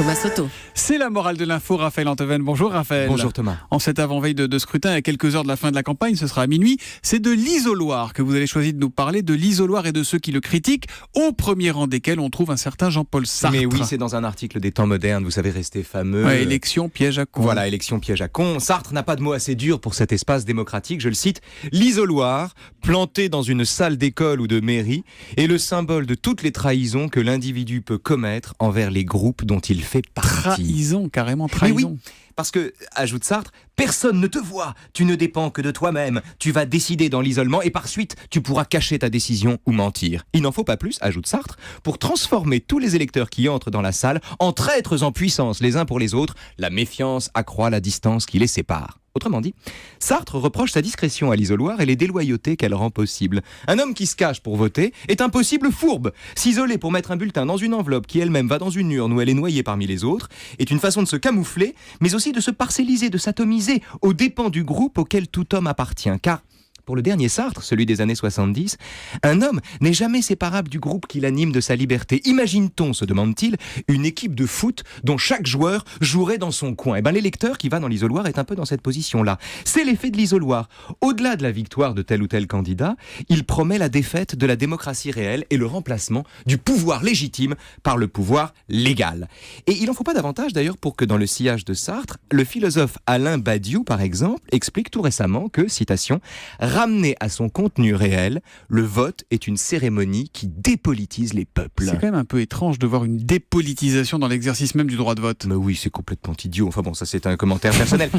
Thomas Soto. C'est la morale de l'info, Raphaël Antoven. Bonjour Raphaël. Bonjour Thomas. En cette avant-veille de scrutin, à quelques heures de la fin de la campagne, ce sera à minuit, c'est de l'isoloir que vous avez choisi de nous parler, de l'isoloir et de ceux qui le critiquent, au premier rang desquels on trouve un certain Jean-Paul Sartre. Mais oui, c'est dans un article des Temps modernes, vous savez, resté fameux. Ouais, élection piège à con. Voilà, élection piège à con. Sartre n'a pas de mots assez durs pour cet espace démocratique, je le cite. L'isoloir, planté dans une salle d'école ou de mairie, est le symbole de toutes les trahisons que l'individu peut commettre envers les groupes dont il fait partie. Trahison, carrément trahison. Mais oui, parce que, ajoute Sartre, personne ne te voit, tu ne dépends que de toi-même, tu vas décider dans l'isolement et par suite, tu pourras cacher ta décision ou mentir. Il n'en faut pas plus, ajoute Sartre, pour transformer tous les électeurs qui entrent dans la salle en traîtres en puissance les uns pour les autres. La méfiance accroît la distance qui les sépare. Autrement dit, Sartre reproche sa discrétion à l'isoloir et les déloyautés qu'elle rend possibles. Un homme qui se cache pour voter est un possible fourbe. S'isoler pour mettre un bulletin dans une enveloppe qui elle-même va dans une urne où elle est noyée parmi les autres est une façon de se camoufler, mais aussi de se parcelliser, de s'atomiser aux dépens du groupe auquel tout homme appartient. Car pour le dernier Sartre, celui des années 70, un homme n'est jamais séparable du groupe qui l'anime de sa liberté. Imagine-t-on, se demande-t-il, une équipe de foot dont chaque joueur jouerait dans son coin? Eh bien, l'électeur qui va dans l'isoloir est un peu dans cette position-là. C'est l'effet de l'isoloir. Au-delà de la victoire de tel ou tel candidat, il promet la défaite de la démocratie réelle et le remplacement du pouvoir légitime par le pouvoir légal. Et il n'en faut pas davantage d'ailleurs pour que dans le sillage de Sartre, le philosophe Alain Badiou, par exemple, explique tout récemment que, citation, ramené à son contenu réel, le vote est une cérémonie qui dépolitise les peuples. C'est quand même un peu étrange de voir une dépolitisation dans l'exercice même du droit de vote. Mais oui, c'est complètement idiot. Enfin bon, ça c'est un commentaire personnel.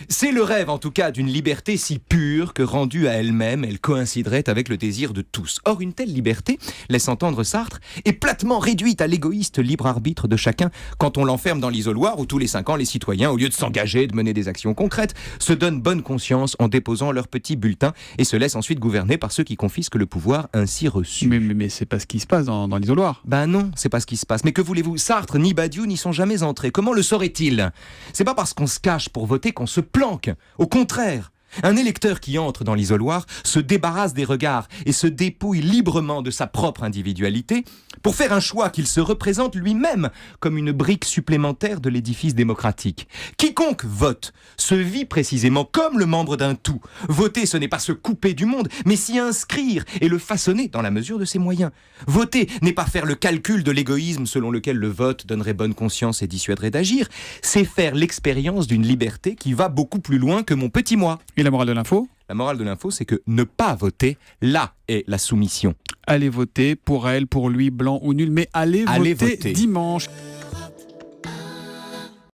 C'est le rêve en tout cas d'une liberté si pure que rendue à elle-même, elle coïnciderait avec le désir de tous. Or, une telle liberté, laisse entendre Sartre, est platement réduite à l'égoïste libre arbitre de chacun quand on l'enferme dans l'isoloir où tous les 5 ans, les citoyens, au lieu de s'engager, de mener des actions concrètes, se donnent bonne conscience en déposant leur petit bulletin et se laissent ensuite gouverner par ceux qui confisquent le pouvoir ainsi reçu. Mais c'est pas ce qui se passe dans l'isoloir. Ben non, c'est pas ce qui se passe. Mais que voulez-vous, Sartre ni Badiou n'y sont jamais entrés. Comment le saurait-il? C'est pas parce qu'on se cache pour voter qu'on se planque. Au contraire. Un électeur qui entre dans l'isoloir se débarrasse des regards et se dépouille librement de sa propre individualité pour faire un choix qu'il se représente lui-même comme une brique supplémentaire de l'édifice démocratique. Quiconque vote se vit précisément comme le membre d'un tout. Voter, ce n'est pas se couper du monde, mais s'y inscrire et le façonner dans la mesure de ses moyens. Voter n'est pas faire le calcul de l'égoïsme selon lequel le vote donnerait bonne conscience et dissuaderait d'agir, c'est faire l'expérience d'une liberté qui va beaucoup plus loin que mon petit moi. Et la morale de l'info ? La morale de l'info, c'est que ne pas voter, là est la soumission. Allez voter, pour elle, pour lui, blanc ou nul, mais allez voter dimanche.